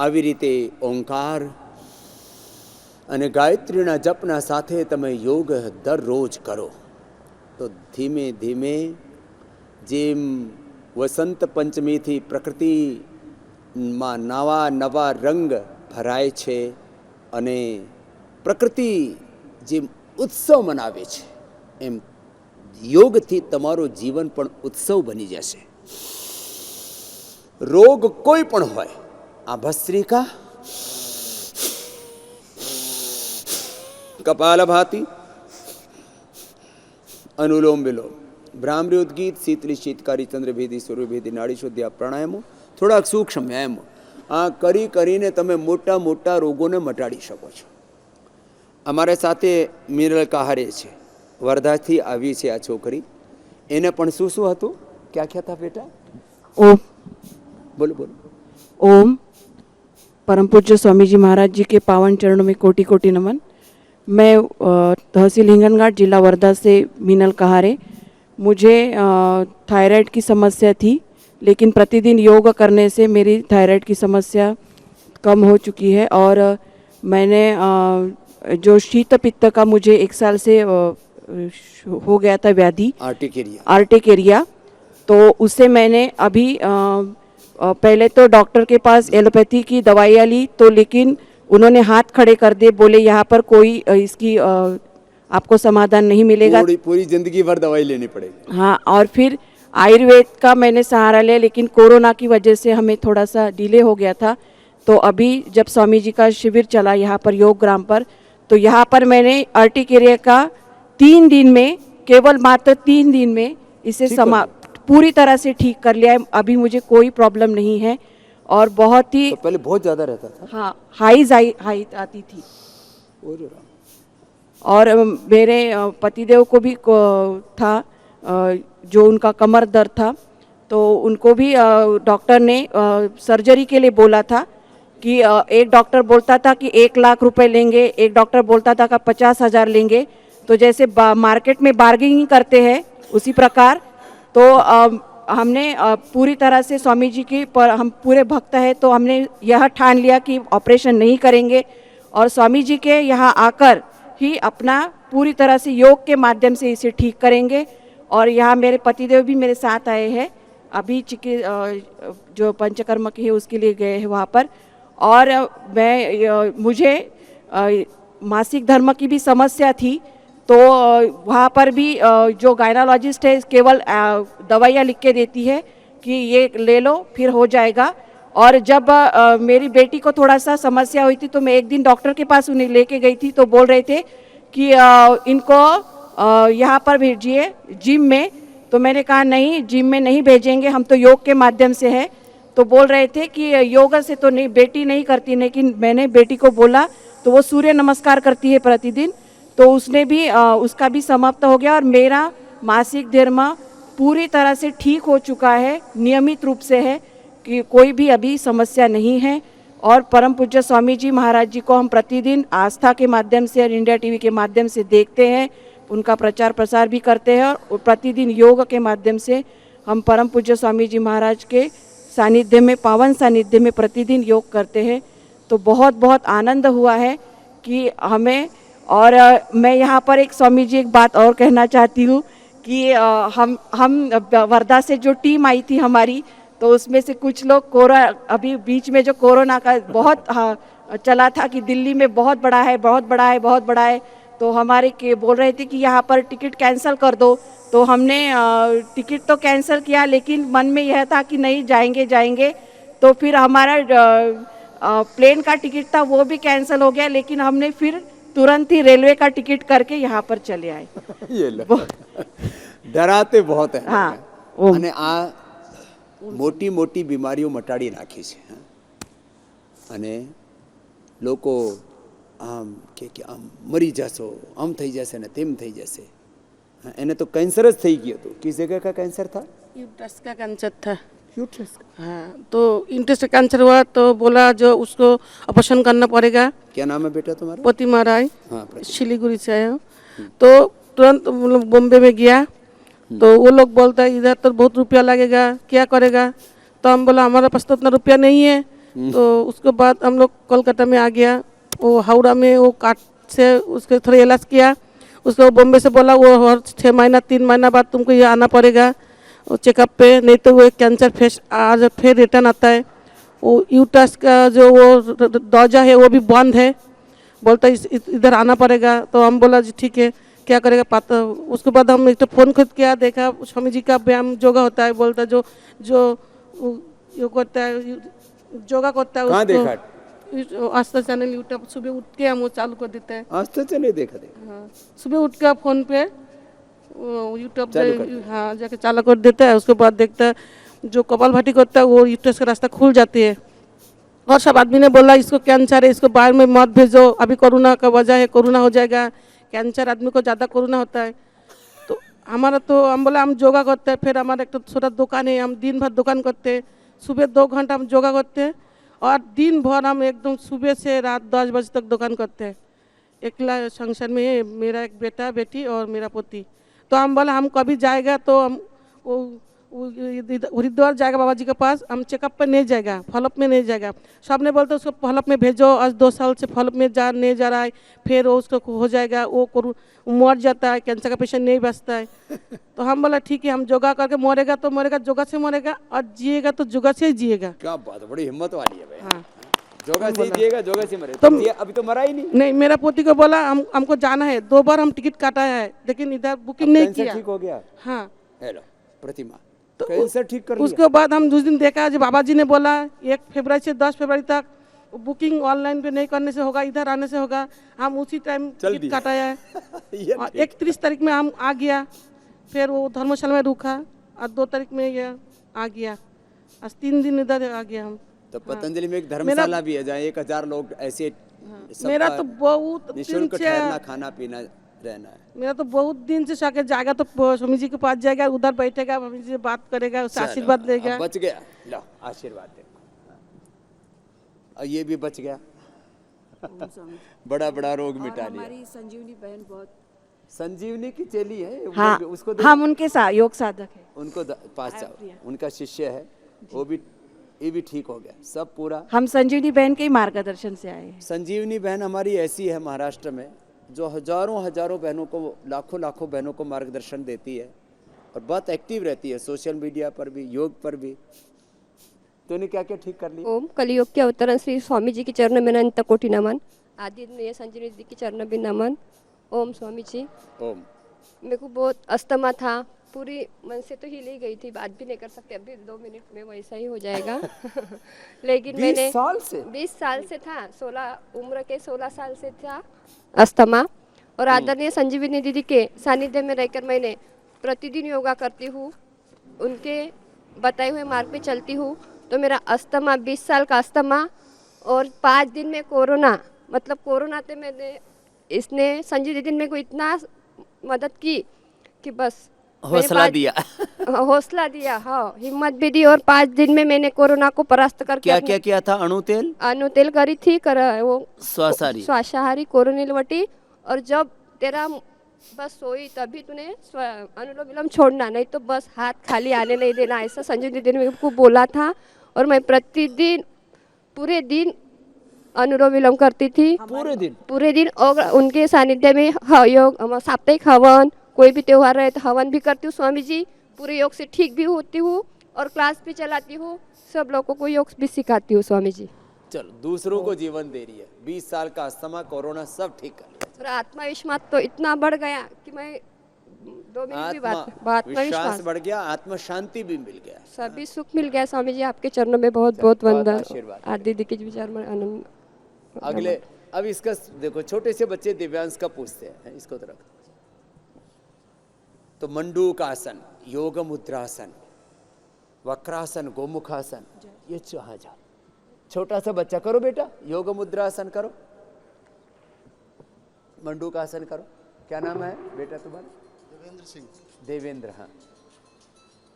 આવી રીતે ઓંકાર અને ગાયત્રીના જપના સાથે તમે યોગ દરરોજ કરો તો ધીમે ધીમે જેમ વસંત પંચમીથી પ્રકૃતિમાં નવા નવા રંગ ભરાય છે અને પ્રકૃતિ જેમ ઉત્સવ મનાવે છે એમ યોગથી તમારું જીવન પણ ઉત્સવ બની જશે. રોગ કોઈ પણ હોય, આ ભસ્ત્રિકા, કપાલભાતિ, અનુલોમ વિલોમ, ભ્રામરી ઉદ્ગીત, શીતલી શીતકારી, ચંદ્રભેદી, સૂર્યભેદી, નાડી શુદ્ધિ આ પ્રાણાયામો, થોડાક સૂક્ષ્મ વ્યાયામો આ કરીને તમે મોટા મોટા રોગોને મટાડી શકો છો. અમારે સાથે મિનરલ કહારે છે, વર્ધાથી આવી છે આ છોકરી. એને પણ શું શું હતું, ક્યાં ક્યાં था બેટા? ओम. बोलो बोलो. ओम. परम पूज्य स्वामी जी महाराज जी के पावन चरणों में कोटि कोटि नमन. मैं तहसील हिंगनघाट जिला वर्धा से मीनल कहारे. मुझे थायराइड की समस्या थी, लेकिन प्रतिदिन योग करने से मेरी थायराइड की समस्या कम हो चुकी है और मैंने जो शीत पित्त का मुझे 1 साल से हो गया था व्याधि, आर्टिकेरिया, तो उससे मैंने अभी पहले तो डॉक्टर के पास एलोपैथी की दवाइयाँ ली, तो लेकिन उन्होंने हाथ खड़े कर दिए, बोले यहाँ पर कोई इसकी आपको समाधान नहीं मिलेगा, पूरी जिंदगी भर दवाई लेनी पड़ेगी. हाँ, और फिर आयुर्वेद का मैंने सहारा लिया, लेकिन कोरोना की वजह से हमें थोड़ा सा डिले हो गया था. तो अभी जब स्वामी जी का शिविर चला यहाँ पर योग ग्राम पर, तो यहाँ पर मैंने आर्टिकेरिया का 3 दिन में, केवल मात्र 3 दिन में इसे पूरी तरह से ठीक कर लिया है. अभी मुझे कोई प्रॉब्लम नहीं है और बहुत ही तो पहले बहुत ज़्यादा रहता था. हाँ, हाइट आती थी. और मेरे पतिदेव को भी था, जो उनका कमर दर्द था, तो उनको भी डॉक्टर ने सर्जरी के लिए बोला था कि एक डॉक्टर बोलता था कि 1 लाख रुपए लेंगे, एक डॉक्टर बोलता था कि 50,000 लेंगे. तो जैसे मार्केट में बार्गेनिंग करते हैं उसी प्रकार, तो हमने पूरी तरह से स्वामी जी की पर हम पूरे भक्त हैं, तो हमने यह ठान लिया कि ऑपरेशन नहीं करेंगे और स्वामी जी के यहाँ आकर ही अपना पूरी तरह से योग के माध्यम से इसे ठीक करेंगे. और यहाँ मेरे पतिदेव भी मेरे साथ आए हैं, अभी जो पंचकर्म की है उसके लिए गए हैं वहाँ पर. और मुझे मासिक धर्म की भी समस्या थी, तो वहाँ पर भी जो गायनोलॉजिस्ट है केवल दवाइयाँ लिख के देती है कि ये ले लो फिर हो जाएगा. और जब मेरी बेटी को थोड़ा सा समस्या हुई थी, तो मैं एक दिन डॉक्टर के पास उन्हें लेके गई थी, तो बोल रहे थे कि इनको यहाँ पर भेजिए जिम में. तो मैंने कहा नहीं, जिम में नहीं भेजेंगे, हम तो योग के माध्यम से है. तो बोल रहे थे कि योग से तो नहीं, बेटी नहीं करती. लेकिन मैंने बेटी को बोला तो वो सूर्य नमस्कार करती है प्रतिदिन, तो उसने भी उसका भी समाप्त हो गया और मेरा मासिक धर्म पूरी तरह से ठीक हो चुका है, नियमित रूप से है, कि कोई भी अभी समस्या नहीं है. और परम पूज्य स्वामी जी महाराज जी को हम प्रतिदिन आस्था के माध्यम से और इंडिया टीवी के माध्यम से देखते हैं, उनका प्रचार प्रसार भी करते हैं और प्रतिदिन योग के माध्यम से हम परम पूज्य स्वामी जी महाराज के सानिध्य में, पावन सानिध्य में प्रतिदिन योग करते हैं. तो बहुत बहुत आनंद हुआ है कि हमें. और मैं यहाँ पर एक स्वामी जी एक बात और कहना चाहती हूँ कि हम वर्धा से जो टीम आई थी हमारी, तो उसमें से कुछ लोग अभी बीच में जो कोरोना का बहुत चला था कि दिल्ली में बहुत बड़ा है, बहुत बड़ा है, बहुत बड़ा है, तो हमारे के बोल रहे थे कि यहाँ पर टिकट कैंसिल कर दो. तो हमने टिकट तो कैंसिल किया, लेकिन मन में यह था कि नहीं जाएंगे. तो फिर हमारा प्लेन का टिकट था वो भी कैंसिल हो गया, लेकिन हमने फिर तुरंत ही रेलवे का टिकट करके यहाँ पर चले आए. ये डराते बहुत है. हाँ, અને આ મોટી મોટી બીમારીઓ મટાડી નાખી છે. અને લોકો આમ કે આમ મરી જશો, આમ થઈ જશે ને તેમ થઈ જશે. એને તો કેન્સર જ થઈ ગયું હતું. किस जगह का कैंसर था? यूट्रस का कैंसर था. यूट्रस? हाँ, तो यूट्रस का कैंसर हुआ तो बोला जो उसको ऑपरेशन करना पड़ेगा. क्या नाम है बेटा तुम्हारा? प्रतिमा राय. हाँ, सिलीगुड़ी से आया हूँ. तो तुरंत बॉम्बे में गया, तो वो लोग बोलता है इधर तो बहुत रुपया लगेगा, क्या करेगा. तो हम बोला हमारे पास तो उतना रुपया नहीं है, तो उसके बाद हम लोग कोलकाता में आ गया। वो हावड़ा में वो कार्ड से उसके थोड़ा इलाज किया। उसको बॉम्बे से बोला वो हर 6 महीना 3 महीना बाद तुमको ये आना पड़ेगा वो चेकअप पे, नहीं तो वो कैंसर फेस आज फिर रिटर्न आता है। वो यूट्रस का जो वो दौजा है वो भी बंद है, बोलता इधर आना पड़ेगा। तो हम बोला जी ठीक है, क्या करेगा पता। उसके बाद हम एक तो फ़ोन खुद किया, देखा स्वामी जी का व्यायाम योगा होता है, बोलता जो जो यो करता है योगा करता है कहाँ उसको देखा? आस्था चैनल यूट्यूब सुबह उठ के हम वो चालू कर देते हैं। आज तो चले देखा। हाँ, सुबह उठ के फ़ोन पे यूट्यूब चालू कर पे हाँ जाके चालू कर देता है। उसके बाद देखता है जो कपालभाति करता है वो यूट्रस का रास्ता खुल जाती है। और सब आदमी ने बोला इसको कैंसर है, इसको बाहर में मत भेजो, अभी कोरोना का वजह है, कोरोना हो जाएगा, कैंसर आदमी को ज़्यादा कोरोना होता है। तो हमारा तो हम बोला हम योगा करते हैं। फिर हमारा एक तो छोटा दुकान है, हम दिन भर दुकान करते हैं। सुबह 2 घंटा हम योगा करते हैं और दिन भर हम एकदम सुबह से रात 10 बजे तक दुकान करते हैं। अकेला संसार में है, मेरा एक बेटा बेटी और मेरा पोती। तो हम बोला हम कभी जाएगा तो हम हरिद्वार जाएगा बाबा जी के पास, हम चेकअप पर नहीं जाएगा, फॉलोअप में नहीं जाएगा। सब ने बोलते उसको फॉलोअप में भेजो, आज 2 साल से फॉलोअप में नहीं जा रहा है, फिर वो उसको हो जाएगा, वो मर जाता है, कैंसर का पेशेंट नहीं बचता है। तो हम बोला ठीक है, हम योगा करके मरेगा तो मरेगा, योगा से मरेगा, और जिएगा तो योगा से ही जिएगा। क्या बात है, बड़ी हिम्मत वाली है भाई। हाँ जोगा से जिएगा, जोगा से मरे। तो अभी तो मरा ही नहीं। नहीं, मेरा पोती को बोला हमको जाना है, 2 बार हम टिकट काटा है लेकिन इधर बुकिंग नहीं कैंसर किया। ठीक हो गया। हाँ हेलो प्रतिमा, तो कैंसर ठीक कर लिया। उसके बाद हम उस दिन देखा जो बाबा जी ने बोला 1 फरवरी से 10 फरवरी तक बुकिंग ऑनलाइन पे नहीं करने से होगा, इधर आने से होगा। हम उसी टाइम चल टिकट दिया। काटा है ये और 31 तारीख में हम आ गया। फिर वो धर्मशाला में रुका और 2 तारीख में ये आ गया। आज 3 दिन इधर आ गया हम। तो पतंजलि में एक धर्मशाला भी है जहाँ 1000 लोग ऐसे मेरा तो बहुत दिन निःशुल्क से ठहरना, खाना पीना रहना है। मेरा तो बहुत दिन से शौक है, जाएगा तो स्वामी जी के पास जाएगा, उधर बैठेगा, स्वामी जी से बात करेगा, उससे चलो, आशीर्वाद देगा। अब बच गया, लो आशीर्वाद दे। और ये भी बच गया, बड़ा बड़ा रोग मिटा लिया। हमारी संजीवनी बहन बहुत संजीवनी की चेली है वो हाँ, उसको हम उनके साथ योग साधक है। उनको पास जाओ, उनका शिष्य है वो भी, ये भी ठीक हो गया सब पूरा। हम संजीवनी बहन के ही मार्गदर्शन से आए हैं। संजीवनी बहन हमारी ऐसी है महाराष्ट्र में जो हजारों हजारों बहनों को, लाखों लाखों बहनों को मार्गदर्शन देती है और बहुत एक्टिव रहती है सोशल मीडिया पर भी, योग पर भी। तो इन्हें क्या क्या ठीक कर लिया? ओम कलियुग के अवतरण श्री स्वामी जी के चरणों में अनंत कोटि नमन, आदि में संजीवनी जी के चरणों में नमन। ओम स्वामी जी। ओम। मेरे को बहुत अस्थमा था, पूरी मन से तो हिल ही गई थी, बात भी नहीं कर सकते, अभी 2 मिनट में वैसा ही हो जाएगा। लेकिन 20 मैंने साल से 20 साल से था, 16 उम्र के 16 साल से था अस्थमा। और आदरणीय संजीवनी दीदी के सानिध्य में रहकर मैंने प्रतिदिन योगा करती हूँ, उनके बताए हुए मार्ग पे चलती हूँ। तो मेरा अस्थमा 20 साल का अस्थमा और 5 दिन में कोरोना, मतलब कोरोना से मैंने इसने संजीव दीदी ने मेरे को इतना मदद की कि बस हौसला दिया। हौसला दिया, हाँ, हिम्मत भी दी। और 5 दिन में मैंने कोरोना को परास्त करके क्या क्या किया था? अणु तेल करी थी, वो स्वासाहारी कोरोनिलवटी। और जब तेरा बस सोई तभी तूने अनुलोम विलोम छोड़ना, नहीं तो बस हाथ खाली आने नहीं देना, ऐसा संजय दीदी ने मेरे को बोला था। और मैं प्रतिदिन पूरे दिन अनुलोम विलोम करती थी, पूरे दिन। और उनके सानिध्य में योग साप्ताहिक हवन, कोई भी त्योहार रहे तो हवन भी करती हूँ स्वामी जी, पूरे योग से ठीक भी होती हूँ और क्लास भी चलाती हूँ, सब लोगों को योग भी सिखाती हूँ स्वामी जी। चलो, दूसरों को जीवन दे रही है। 20 साल का अस्थमा, कोरोना सब ठीक कर लिया। और आत्मविश्वास तो इतना बढ़ गया कि मैं 2 मिनट भी बात विश्वास बढ़ गया, आत्म शांति भी मिल गया, सभी सुख मिल गया स्वामी जी। आपके चरणों में बहुत बहुत वंदन। आदि दीदी के विचार में आनंद। अगले अब इसका देखो, छोटे से बच्चे दिव्यांश का पूछते हैं, इसको तो रख। तो मंडूक आसन, योग मुद्रासन, वक्रासन, गोमुखासन, ये जा छोटा सा बच्चा करो बेटा, योग मुद्रासन करो, मंडूक आसन करो। क्या नाम है बेटा तुम्हारा? देवेंद्र सिंह। देवेंद्र, हाँ।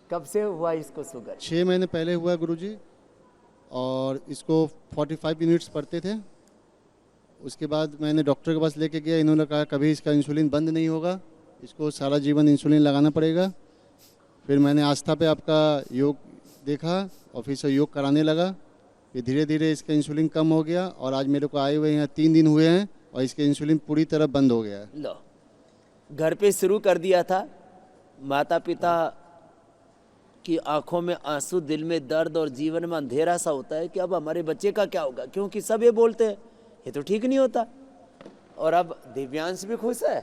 कब से हुआ इसको शुगर? 6 महीने पहले हुआ गुरुजी, और इसको 45 यूनिट्स पड़ते थे। उसके बाद मैंने डॉक्टर के पास लेके गया, इन्होंने कहा कभी इसका इंसुलिन बंद नहीं होगा, इसको सारा जीवन इंसुलिन लगाना पड़ेगा। फिर मैंने आस्था पे आपका योग देखा और फिर से योग कराने लगा, ये धीरे धीरे इसका इंसुलिन कम हो गया और आज मेरे को आए हुए यहाँ 3 दिन हुए हैं और इसके इंसुलिन पूरी तरह बंद हो गया है। लो, घर पे शुरू कर दिया था, माता पिता की आंखों में आंसू, दिल में दर्द और जीवन में अंधेरा सा होता है कि अब हमारे बच्चे का क्या होगा, क्योंकि सब ये बोलते हैं ये तो ठीक नहीं होता। और अब दिव्यांश भी खुश है,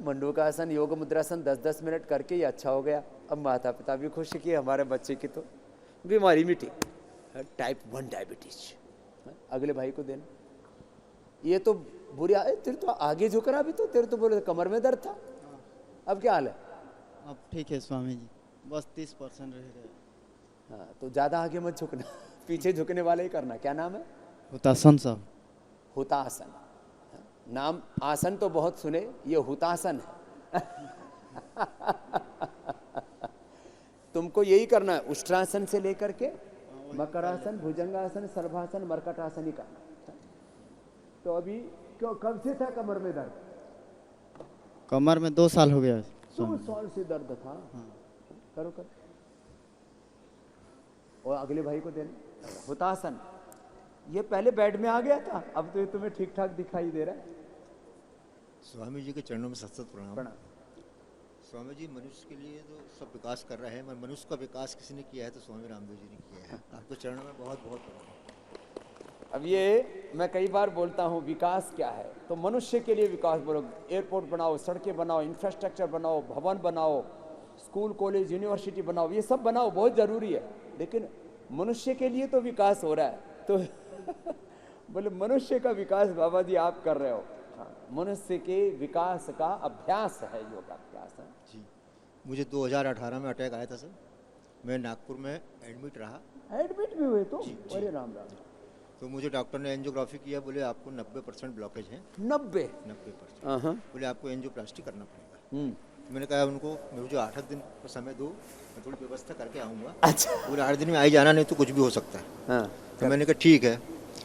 मंडूकासन योग मुद्रासन 10-10 मिनट करके ही अच्छा हो गया। अब माता पिता भी खुश है कि हमारे बच्चे की तो बीमारी मिटी, टाइप 1 डायबिटीज। अगले भाई को देना, ये तो बुरी तेरे तो आगे झुक रहा, अभी तो तेरे तो बोले कमर में दर्द था, अब क्या हाल है? अब ठीक है स्वामी जी, बस 30% रह गए। हाँ, तो ज़्यादा आगे मत झुकना, पीछे झुकने वाला ही करना। क्या नाम है? हुतासन साहब। हुतासन। नाम आसन तो बहुत सुने, ये हुतासन है। तुमको यही करना है, उष्ट्रासन से लेकर के मकरासन, भुजंगासन, सर्वासन, मरकटासन ही करना। तो अभी क्यों, कब से था कमर में दर्द? कमर में 2 साल हो गया 2 साल से दर्द था। करो करो। और अगले भाई को देना हुतासन। ये पहले बेड में आ गया था, अब तो ये तुम्हें ठीक ठाक दिखाई दे रहा है। स्वामी जी के चरणों में सत सत प्रणाम। स्वामी जी, मनुष्य के लिए तो सब विकास कर रहे हैं, मगर मनुष्य का विकास किसी ने किया है तो स्वामी रामदेव जी ने किया है। आपके चरणों में बहुत बहुत प्रणाम। अब ये मैं कई बार बोलता हूँ, विकास क्या है? तो मनुष्य के लिए विकास बोलो, एयरपोर्ट बनाओ, सड़कें बनाओ, इंफ्रास्ट्रक्चर बनाओ, भवन बनाओ, स्कूल कॉलेज यूनिवर्सिटी बनाओ, ये सब बनाओ, बहुत ज़रूरी है। लेकिन मनुष्य के लिए तो विकास हो रहा है, तो बोले मनुष्य का विकास बाबा जी आप कर रहे हो। मनुष्य के विकास का अभ्यास है योगाभ्यास है। जी, मुझे 2018 में अटैक आया था सर, मैं नागपुर में एडमिट रहा। एडमिट भी हुए तो? अरे राम राम। तो मुझे डॉक्टर ने एंजियोग्राफी किया, बोले आपको 90% ब्लॉकेज है। 90%? बोले आपको एंजियोप्लास्टी करना पड़ेगा। मैंने कहा उनको, मुझे 8 दिन का समय दो, मैं थोड़ी व्यवस्था करके आऊँगा। अच्छा। पूरे 8 दिन में आई जाना, नहीं तो कुछ भी हो सकता है। हाँ। तो मैंने कहा ठीक है।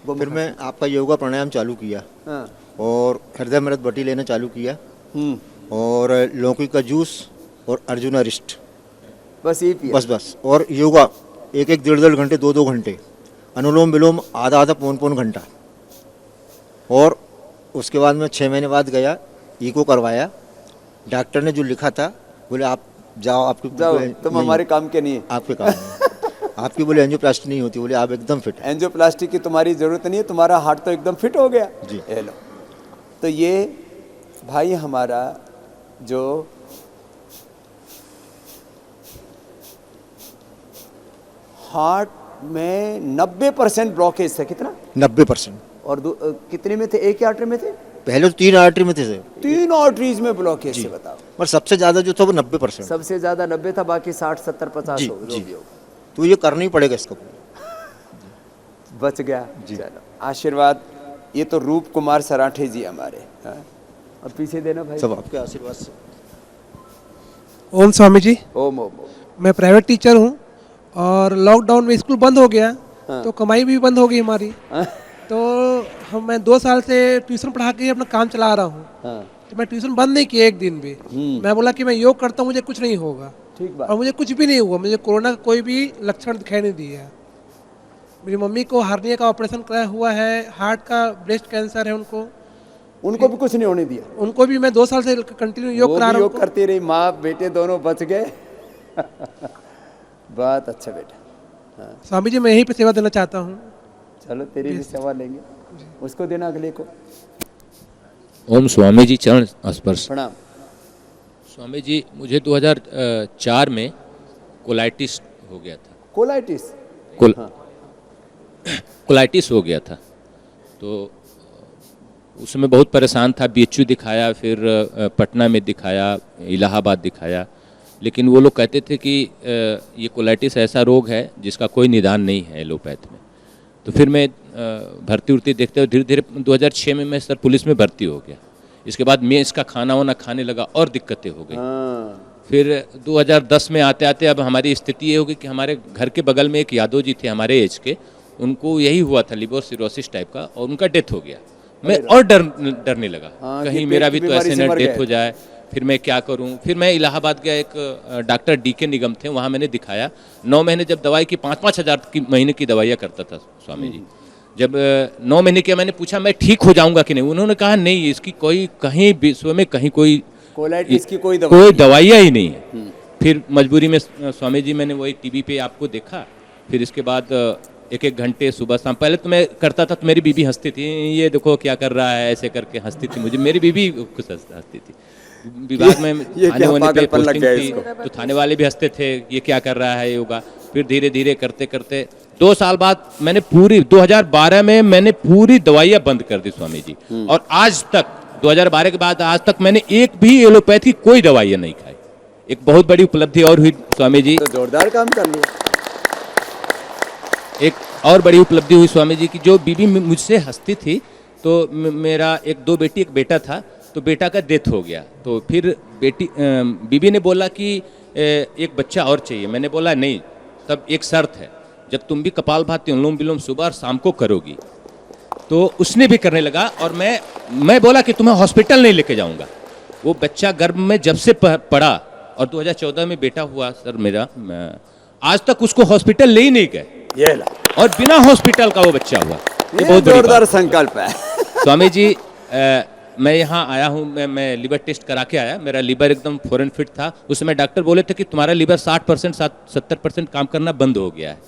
फिर मैं आपका योगा प्राणायाम चालू किया। हाँ। और हृदय मृत बटी लेना चालू किया, और लौकी का जूस और अर्जुना रिस्ट, बस ये पिया? बस। और योगा 1-1, 1.5 घंटे, 2-2 घंटे, अनुलोम विलोम आधा-आधा, पौन-पौन घंटा। और उसके बाद मैं 6 महीने बाद गया, ईको करवाया। डॉक्टर ने जो लिखा था, बोले आप जाओ, आपकी तुम हमारे काम के नहीं है। आपके काम नहीं। आपकी बोले एंजियोप्लास्टी नहीं होती, बोले आप एकदम फिट है। एंजियोप्लास्टी की तुम्हारी जरूरत नहीं है, तुम्हारा हार्ट तो एकदम फिट हो गया जी। लो। तो ये भाई हमारा जो हार्ट में 90% ब्लॉकेज है, कितना? 90%। और कितने में थे? एक ही आर्टरी में थे? पहले तो 3 आर्टरी में थे सर। 3 आर्टरीज में ब्लॉकेज से, बताओ। पर सबसे ज्यादा जो था वो 90%। सबसे ज्यादा 90 था, बाकी 60, 70, 50 हो जी। गया। तो ये करना ही पड़ेगा इसका। बच गया। चलो, आशीर्वाद। ये तो रूप कुमार सराठे जी हमारे। हाँ? अब पीछे देना भाई। सब आपके आशीर्वाद से। ओम स्वामी जी। ओम ओम ओम। मैं प्राइवेट टीचर हूँ और लॉकडाउन में स्कूल बंद हो गया, तो कमाई भी बंद हो गई हमारी। तो मैं 2 साल से ट्यूशन पढ़ा के अपना काम चला रहा हूँ। तो मैं ट्यूशन बंद नहीं किया एक दिन भी। मैं बोला कि मैं योग करता हूँ, मुझे कुछ नहीं होगा। ठीक बात। और मुझे कुछ भी नहीं हुआ, मुझे कोरोना का कोई भी लक्षण दिखाई नहीं दिया। मेरी मम्मी को हार्निया का ऑपरेशन कराया हुआ है, हार्ट का, ब्रेस्ट कैंसर है उनको भी कुछ नहीं होने दिया। उनको भी मैं 2 साल से कंटिन्यू योग करा रहा हूँ। योग करती रही, माँ बेटे दोनों बच गए। बहुत अच्छा बेटा। हाँ। स्वामी जी, मैं यहीं पे सेवा देना चाहता हूँ। चलो, तेरी भी सेवा लेंगे। उसको देना अगले को। ओम स्वामी जी, चरण स्पर्श। प्रणाम। स्वामी जी, मुझे 2004 में कोलाइटिस हो गया था। कोलाइटिस? कोलाइटिस हो गया था, तो उसमें बहुत परेशान था। BHU दिखाया, फिर पटना में दिखाया, इलाहाबाद दिखाया, लेकिन वो लोग कहते थे कि ये कोलाइटिस ऐसा रोग है जिसका कोई निदान नहीं है एलोपैथ में। तो फिर मैं भर्ती उर्ती देखते हुए धीरे धीरे 2006 में मैं सर पुलिस में भर्ती हो गया। इसके बाद मैं इसका खाना वाना खाने लगा और दिक्कतें हो गई। फिर 2010 में आते आते अब हमारी स्थिति ये हो गई कि हमारे घर के बगल में एक यादव जी थे हमारे एज के, उनको यही हुआ था लिवर सिरोसिस टाइप का, और उनका डेथ हो गया। मैं और डरने लगा, कहीं मेरा भी तो ऐसे न डेथ हो जाए। फिर मैं क्या करूं। फिर मैं इलाहाबाद गया, एक डॉक्टर DK निगम थे, वहाँ मैंने दिखाया। 9 महीने जब दवाई की 5-5 हज़ार की महीने की दवाइयाँ करता था स्वामी जी। जब 9 महीने किया, मैंने पूछा मैं ठीक हो जाऊंगा कि नहीं। उन्होंने कहा नहीं, इसकी कोई कहीं विश्व में कहीं कोई कोलाइटिस की कोई दवाइयाँ ही नहीं है। फिर मजबूरी में स्वामी जी मैंने वही टीवी पे आपको देखा। फिर इसके बाद 1-1 घंटे सुबह शाम, पहले तो मैं करता था तो मेरी बीबी हंसती थी, ये देखो क्या कर रहा है, ऐसे करके हंसती थी मुझे। मेरी बीबी कुछ हंसती थी। विभाग में थाने वाने पे पोस्टिंग थी तो थाने वाले भी हंसते थे, ये क्या कर रहा है योगा। फिर धीरे धीरे करते करते 2 साल बाद मैंने पूरी 2012 में मैंने पूरी दवाइयाँ बंद कर दी स्वामी जी। और आज तक 2012 के बाद आज तक मैंने एक भी एलोपैथी कोई दवाइयाँ नहीं खाई। एक बहुत बड़ी उपलब्धि और हुई स्वामी जी, तो जोरदार काम कर लिया। एक और बड़ी उपलब्धि हुई स्वामी जी की, जो बीबी मुझसे हंसती थी तो मेरा 2 बेटी 1 बेटा था, तो बेटा का डेथ हो गया। तो फिर बीबी ने बोला कि एक बच्चा और चाहिए। मैंने बोला नहीं, तब एक शर्त है, जब तुम भी कपालभाति अनुलोम विलोम सुबह और शाम को करोगी। तो उसने भी करने लगा और मैं बोला कि तुम्हें हॉस्पिटल नहीं लेके जाऊंगा। वो बच्चा गर्भ में जब से पड़ा और 2014 में बेटा हुआ सर मेरा, आज तक उसको हॉस्पिटल ले ही नहीं गए, ये ला, और बिना हॉस्पिटल का वो बच्चा हुआ। ये बहुत बड़ी जोरदार बात है। संकल्प है। स्वामी जी मैं यहाँ आया हूँ, मैं लिवर टेस्ट करा के आया, मेरा लिवर एकदम फॉरेन फिट था। उस समय डॉक्टर बोले थे कि तुम्हारा लिवर 60% 70% काम करना बंद हो गया है।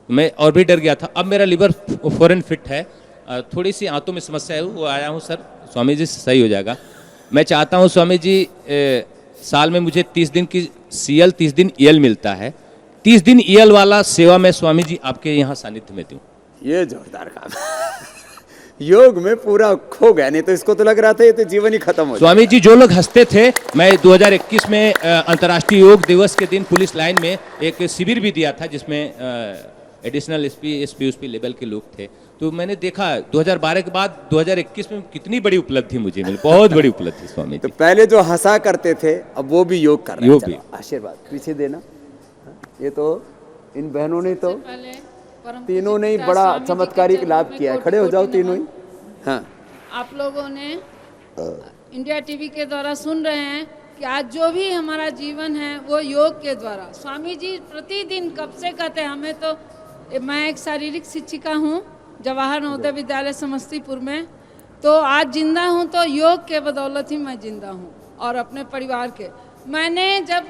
मैं और भी डर गया था। अब मेरा लिवर फॉरेन फिट है, थोड़ी सी आंतों में समस्या है, वो आया हूँ सर, स्वामी जी सही हो जाएगा। मैं चाहता हूँ स्वामी जी साल में मुझे 30 दिन की CL 30 दिन EL मिलता है, 30 दिन EL वाला सेवा मैं स्वामी जी आपके यहाँ सानिध्य में दूँ। ये जोरदार काम योग में पूरा खो गया, नहीं तो इसको तो लग रहा था ये तो जीवन ही खत्म हो स्वामी जी जो लोग हंसते थे, मैं 2021 में अंतर्राष्ट्रीय योग दिवस के दिन पुलिस लाइन में एक शिविर भी दिया था, जिसमें एडिशनल SP USP लेवल के लोग थे। तो मैंने देखा 2012 के बाद 2021 में कितनी बड़ी उपलब्धि मुझे मिली, बहुत बड़ी उपलब्धि स्वामी तो जी। पहले जो हंसा करते थे अब वो भी योग कर रहे हैं। योग भी। चलो, आशीर्वाद पीछे देना। ये तो इन बहनों ने तो तीनों ने ही बड़ा चमत्कारिक लाभ किया है। खड़े हो जाओ तीनों ही। हाँ, आप लोगों ने इंडिया टीवी के द्वारा सुन रहे हैं कि आज जो भी हमारा जीवन है वो योग के द्वारा। स्वामी जी प्रतिदिन कब से कहते हैं हमें, तो मैं एक शारीरिक शिक्षिका हूँ जवाहर नवोदय विद्यालय समस्तीपुर में, तो आज जिंदा हूँ तो योग के बदौलत ही मैं जिंदा हूँ और अपने परिवार के। मैंने जब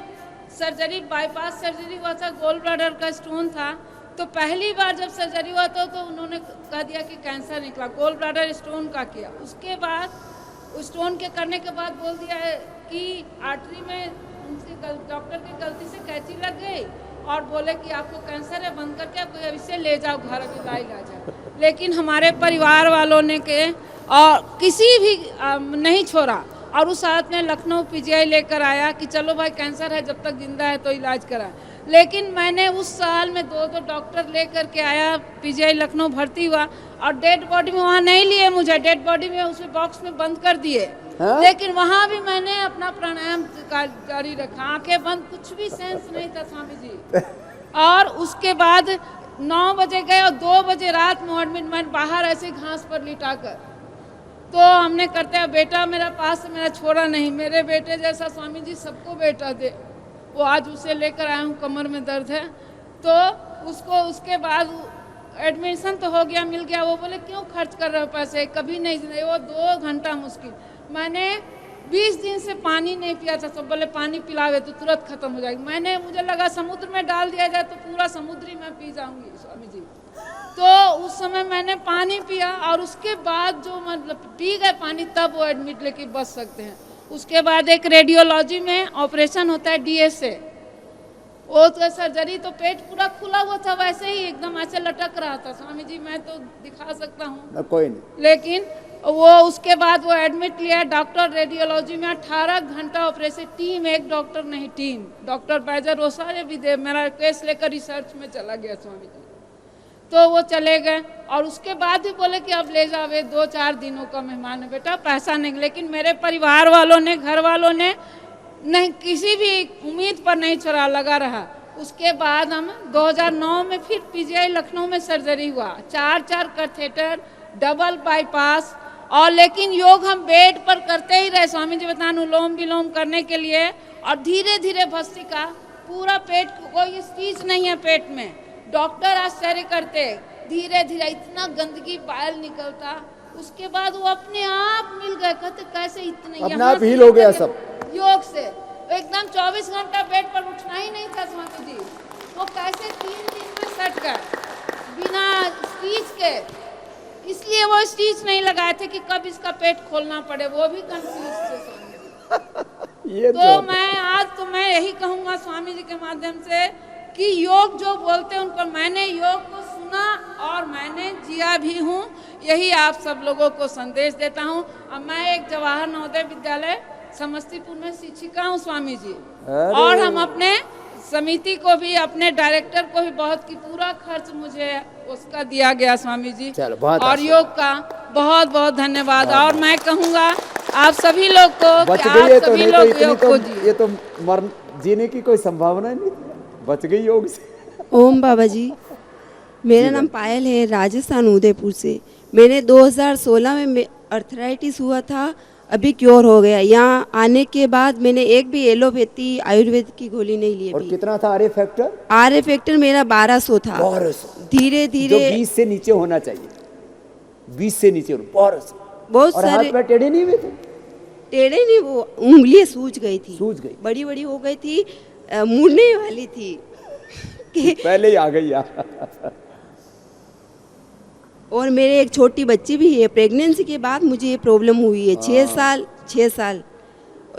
सर्जरी, बाईपास सर्जरी हुआ था, गोल ब्लैडर का स्टोन था, तो पहली बार जब सर्जरी हुआ तो उन्होंने कह दिया कि कैंसर निकला, गोल ब्लैडर स्टोन का किया। उसके बाद स्टोन के करने के बाद बोल दिया है कि आर्टरी में उनसे डॉक्टर की गलती से कैंची लग गई और बोले कि आपको कैंसर है, बंद करके आपको इसे ले जाओ घर, अभी इलाज है। लेकिन हमारे परिवार वालों ने के और किसी भी नहीं छोड़ा, और उस हाथ में लखनऊ PGI लेकर आया कि चलो भाई कैंसर है, जब तक जिंदा है तो इलाज करा। लेकिन मैंने उस साल में 2 डॉक्टर लेकर के आया, PGI लखनऊ भर्ती हुआ और डेड बॉडी में वहाँ नहीं लिए मुझे, डेड बॉडी में उसे बॉक्स में बंद कर दिए। लेकिन वहाँ भी मैंने अपना प्राणायाम जारी रखा, आंखें बंद, कुछ भी सेंस नहीं था स्वामी जी। और उसके बाद 9 बजे गए और 2 बजे रात में एडमिट, मैं बाहर ऐसे घास पर लिटाकर, तो हमने करते हैं, बेटा मेरा पास मेरा छोड़ा नहीं, मेरे बेटे जैसा स्वामी जी सबको बेटा दे। वो आज उसे लेकर आया हूँ, कमर में दर्द है तो उसको, उसके बाद एडमिशन तो हो गया, मिल गया। वो बोले क्यों खर्च कर रहे हो पैसे, कभी नहीं दिए। वो 2 घंटा मुश्किल, मैंने 20 दिन से पानी नहीं पिया था। सब बोले पानी पिलावे तो तुरंत खत्म हो जाएगी। मुझे लगा समुद्र में डाल दिया जाए तो पूरा समुद्री मैं पी जाऊंगी स्वामी जी। तो उस समय मैंने पानी पिया और उसके बाद जो मतलब पी गए पानी, तब वो एडमिट लेके बच सकते हैं। उसके बाद एक रेडियोलॉजी में ऑपरेशन होता है DSA, वो तो सर्जरी, तो पेट पूरा खुला हुआ था, वैसे ही एकदम ऐसे लटक रहा था स्वामी जी, मैं तो दिखा सकता हूँ कोई नहीं। लेकिन वो उसके बाद वो एडमिट लिया डॉक्टर, रेडियोलॉजी में 18 घंटा ऑपरेशन, टीम, एक डॉक्टर नहीं टीम, डॉक्टर बैजर वो सारे भी दे, मेरा केस लेकर रिसर्च में चला गया स्वामी जी। तो वो चले गए और उसके बाद भी बोले कि अब ले जाओ, 2-4 दिनों का मेहमान है बेटा, पैसा नहीं। लेकिन मेरे परिवार वालों ने, घर वालों ने नहीं, किसी भी उम्मीद पर नहीं छोड़ा, लगा रहा। उसके बाद हम 2009 में फिर PGI लखनऊ में सर्जरी हुआ, 4 कैथेटर, डबल बाईपास और लेकिन योग हम बेड पर करते ही रहे। स्वामी जी बताएं अनुलोम विलोम करने के लिए, और धीरे धीरे भस्त्रिका पूरा पेट, कोई स्टीच नहीं है पेट में। डॉक्टर आश्चर्य करते, धीरे धीरे इतना गंदगी बाहर निकलता, उसके बाद वो अपने आप मिल गए। कहते कैसे इतने अपने आप हील हो गया सब योग से। एकदम 24 घंटा बेड पर उठना ही नहीं था स्वामी जी। वो कैसे 3 दिन में सट गए बिना स्टीच के। इसलिए वो स्टीच नहीं लगाए थे कि कब इसका पेट खोलना पड़े, वो भी कंफ्यूज थे स्वामी जी। तो मैं यही कहूँगा स्वामी जी के माध्यम से कि योग जो बोलते हैं उन पर, मैंने योग को सुना और मैंने जिया भी हूँ। यही आप सब लोगों को संदेश देता हूँ। अब मैं एक जवाहर नवोदय विद्यालय समस्तीपुर में शिक्षिका हूँ स्वामी जी, और हम अपने समिति को भी, अपने डायरेक्टर को भी बहुत की पूरा खर्च मुझे उसका दिया गया स्वामी जी। और योग का बहुत बहुत धन्यवाद। और मैं कहूँगा आप सभी लोग को कि आप सभी लोग योग को जी। ये तो मर जीने की कोई संभावना नहीं, बच गई योग से। ओम बाबा जी, मेरा नाम पायल है, राजस्थान उदयपुर से। मैंने 2016 में अर्थराइटिस हुआ था, अभी क्योर हो गया। यहाँ आने के बाद मैंने एक भी एलोपैथी आयुर्वेद की गोली नहीं ली। और कितना था आरए फैक्टर? आरए फैक्टर मेरा 1200 था। 1200 धीरे धीरे 20 से नीचे होना चाहिए, 20 से नीचे 1200। बहुत और सारे हाथ में टेढ़े नहीं हुए थे? टेढ़े नहीं, वो उंगलियां सूज गई थी, सूज गई, बड़ी बड़ी हो गई थी, मुड़ने वाली थी कि पहले ही आ गई यार। और मेरे एक छोटी बच्ची भी है। प्रेगनेंसी के बाद मुझे ये प्रॉब्लम हुई है। 6 साल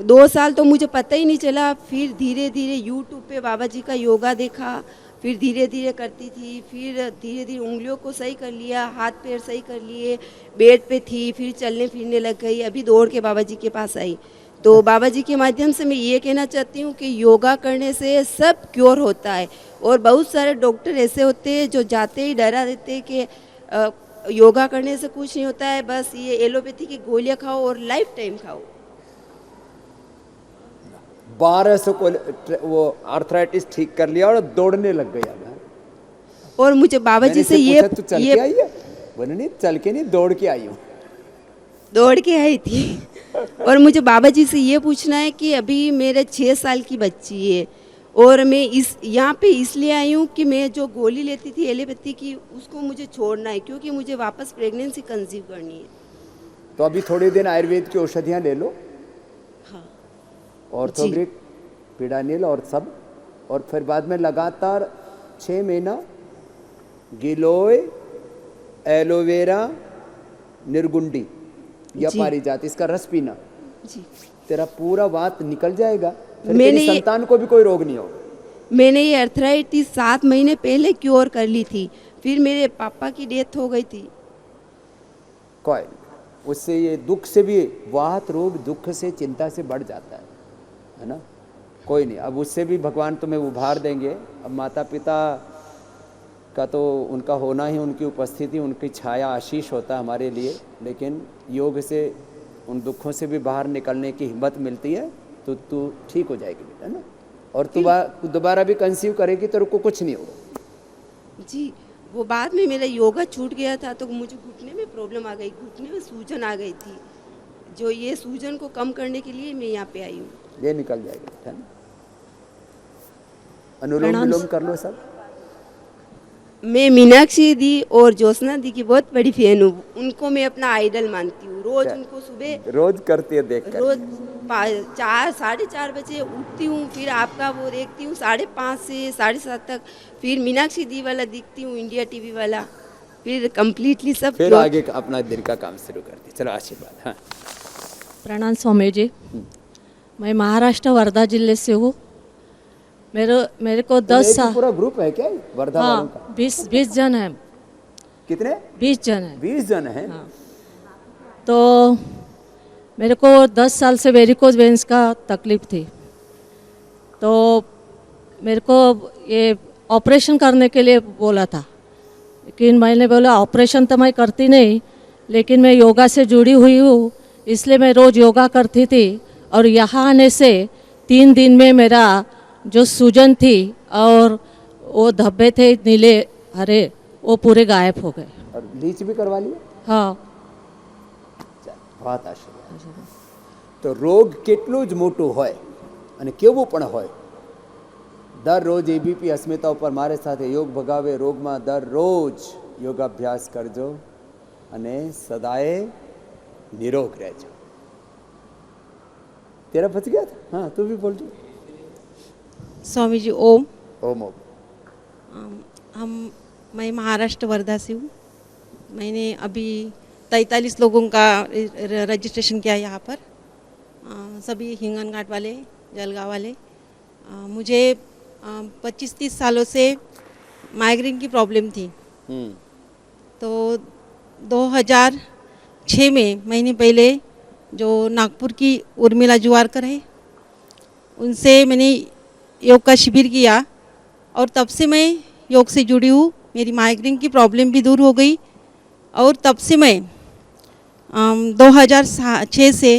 2 साल तो मुझे पता ही नहीं चला। फिर धीरे धीरे यूट्यूब पे बाबा जी का योगा देखा, फिर धीरे धीरे करती थी, फिर धीरे धीरे उंगलियों को सही कर लिया, हाथ पैर सही कर लिए, बेड पे थी, फिर चलने फिरने लग गई। अभी दौड़ के बाबा जी के पास आई। तो बाबा जी के माध्यम से मैं ये कहना चाहती हूँ कि योगा करने से सब क्योर होता है। और बहुत सारे डॉक्टर ऐसे होते हैं जो जाते ही डरा देते हैं कि योगा करने से कुछ नहीं होता है, बस ये एलोपैथी की गोलियां खाओ और लाइफ टाइम खाओ। 1200 को वो आर्थराइटिस ठीक कर लिया और दौड़ने लग गया। और मुझे बाबा जी से ये चल के आई है? बोले नहीं, चल के नहीं, दौड़ के आई हूँ। दौड़ के आई थी। और मुझे बाबा जी से ये पूछना है कि अभी मेरे 6 साल की बच्ची है, और मैं इस यहाँ पे इसलिए आई हूँ कि मैं जो गोली लेती थी एलोपैथी की, उसको मुझे छोड़ना है, क्योंकि मुझे वापस प्रेगनेंसी कंसीव करनी है। तो अभी थोड़े दिन आयुर्वेद की औषधियाँ ले लो। हाँ, ऑर्थोग्रिक, पिडानिल और सब, और फिर बाद में लगातार 6 महीना गिलोय, एलोवेरा, निर्गुंडी या पारिजात, इसका रस पीना जी। तेरा पूरा वात निकल जाएगा, फिर तेरी संतान को भी कोई रोग नहीं होगा। मैंने ये अर्थराइटिस 7 महीने पहले क्योर कर ली थी, फिर मेरे पापा की डेथ हो गई थी। कोई उससे ये दुख से भी, वात रोग दुख से, चिंता से बढ़ जाता है ना। कोई नहीं, अब उससे भी भगवान तुम्हें उभार देंगे। अब माता पिता का तो उनका होना ही, उनकी उपस्थिति, उनकी छाया आशीष होता है हमारे लिए। लेकिन योग से उन दुखों से भी बाहर निकलने की हिम्मत मिलती है, तो तू ठीक हो जाएगी बेटा ना। और तू दोबारा भी कंसीव करेगी तो को कुछ नहीं होगा जी। वो बाद में मेरा योगा छूट गया था, तो मुझे घुटने में प्रॉब्लम आ गई, घुटने में सूजन आ गई थी। जो ये सूजन को कम करने के लिए मैं यहाँ पे आई हूँ। ये निकल जाएगा बेटा ना। अनुलोम विलोम कर लो सब। मैं मीनाक्षी दी और ज्योत्सना दी की बहुत बड़ी फैन हूँ। उनको मैं अपना आइडल मानती हूँ। रोज उनको सुबह रोज करती है देख कर। रोज 4 साढ़े 4 बजे उठती हूँ, फिर आपका वो देखती हूँ 5:30 से 7:30 तक, फिर मीनाक्षी दी वाला देखती हूँ, इंडिया टीवी वाला, फिर कम्प्लीटली सब। फिर आगे अपना दिन का काम शुरू करती। चलो आशीर्वाद। हाँ, प्रणाम स्वामी जी। मैं महाराष्ट्र वर्धा जिले से हूँ। मेरे को 10 साल। पूरा ग्रुप है क्या वर्धा वालों का? 20 जन है। कितने? 20 जन है। 20 जन है। हाँ। तो मेरे को 10 साल से वेरिकोज वेन्स का तकलीफ थी। तो मेरे को ये ऑपरेशन करने के लिए बोला था, लेकिन मैंने बोला ऑपरेशन तो मैं करती नहीं, लेकिन मैं योगा से जुड़ी हुई हूँ, इसलिए मैं रोज़ योगा करती थी। और यहाँ आने से 3 दिन में मेरा जो सूजन थी और वो धब्बे थे नीले हरे, वो पूरे गायब हो गए। और ब्लीच भी करवा लिया? हाँ। વાત આશીર્વાદ. તો રોગ કેટલું જ મોટું હોય અને કેવું પણ હોય, દરરોજ એબીપી અસ્મિતા ઉપર મારી સાથે યોગ ભગાવે રોગમાં દરરોજ યોગાભ્યાસ કરજો અને સદાય નિરોગ રહેજો. तेरा बच गया था? हाँ, तू भी बोल. स्वामी जी ओम. ओम ओम. मैं महाराष्ट्र वर्धा से हूँ. मैंने अभी 43 लोगों का रजिस्ट्रेशन किया यहाँ पर. सभी हिंगनघाट वाले, जलगांव वाले. मुझे 25-30 सालों से माइग्रेन की प्रॉब्लम थी. तो 2006 में महीने पहले जो नागपुर की उर्मिला जुवारकर है, उनसे मैंने योग का शिविर किया और तब से मैं योग से जुड़ी हूँ. मेरी माइग्रेन की प्रॉब्लम भी दूर हो गई और तब से मैं 2006 से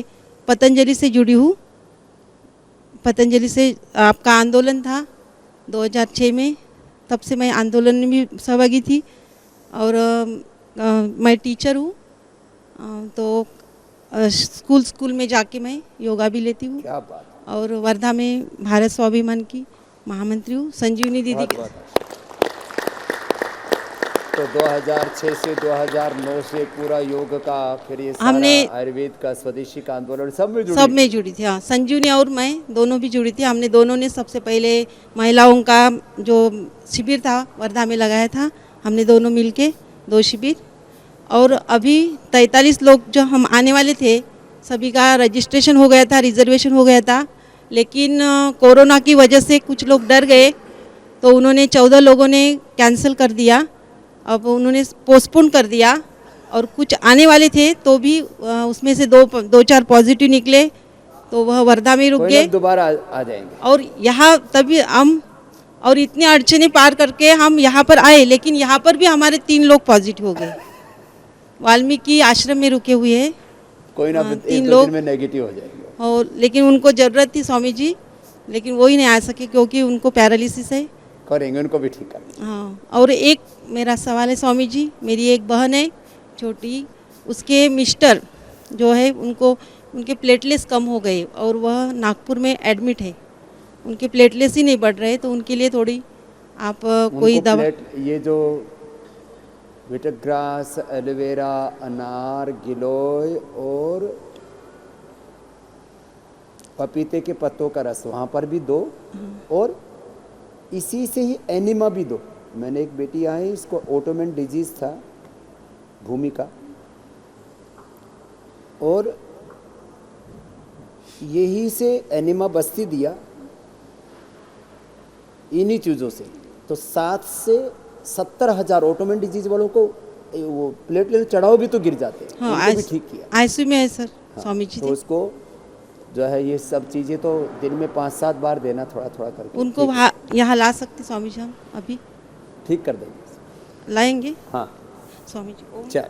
पतंजलि से जुड़ी हूँ. पतंजलि से आपका आंदोलन था 2006 में, तब से मैं आंदोलन में भी सहभागी थी. और मैं टीचर हूँ, तो स्कूल में जाके मैं योगा भी लेती हूँ. क्या बात. और वर्धा में भारत स्वाभिमान की महामंत्री हूँ, संजीवनी दीदी. तो 2006 से 2009 से पूरा योग का, फिर ये हमने आयुर्वेद का, स्वदेशी का आंदोलन सब में जुड़ी. सब में जुड़ी थी. हाँ, संजीवनी और मैं दोनों भी जुड़ी थी. हमने दोनों ने सबसे पहले महिलाओं का जो शिविर था वर्धा में लगाया था, हमने दोनों मिलके 2 शिविर. और अभी 43 लोग जो हम आने वाले थे, सभी का रजिस्ट्रेशन हो गया था, रिजर्वेशन हो गया था. लेकिन कोरोना की वजह से कुछ लोग डर गए, तो उन्होंने 14 लोगों ने कैंसिल कर दिया. अब उन्होंने पोस्टपोन कर दिया. और कुछ आने वाले थे तो भी उसमें से 2-4 पॉजिटिव निकले, तो वह वर्धा में रुक गए. दोबारा आ जाएंगे. और यहाँ तभी हम और इतनी अड़चने पार करके हम यहाँ पर आए, लेकिन यहाँ पर भी हमारे 3 लोग पॉजिटिव हो गए. वाल्मीकि आश्रम में रुके हुए हैं कोई ना, 3 लोग में नेगेटिव हो जाएंगे. और लेकिन उनको ज़रूरत थी स्वामी जी, लेकिन वो ही नहीं आ सके क्योंकि उनको पैरालिसिस है. करेंगे, उनको भी ठीक करेंगे. हाँ. और एक मेरा सवाल है स्वामी जी, मेरी एक बहन है छोटी, उसके मिस्टर जो है उनके प्लेटलेट्स कम हो गए और वह नागपुर में एडमिट है. उनके प्लेटलेट्स ही नहीं बढ़ रहे, तो उनके लिए थोड़ी आप कोई दवा. ये जो विटग्रास, एलोवेरा, अनार, गिलोय और पपीते के पत्तों का रस वहाँ पर भी दो, और इसी से ही एनिमा भी दो. मैंने एक बेटी आई, इसको ऑटोमेन डिजीज था, भूमिका, और यही से एनिमा बस्ती दिया इन्हीं चीज़ों से. तो 7 से 70,000 ऑटोमेन डिजीज वालों को वो प्लेटलेट चढ़ाओ भी तो गिर जाते हैं. हाँ, उनको भी ठीक किया. आईसीयू में है सर. हाँ, स्वामी जी तो उसको जो है ये सब चीज़ें तो दिन में 5-7 बार देना, थोड़ा थोड़ा करके उनको यहाँ ला सकते स्वामी जी, हम अभी ठीक कर देंगे. लाएंगे. हाँ स्वामी जी ओम. चल.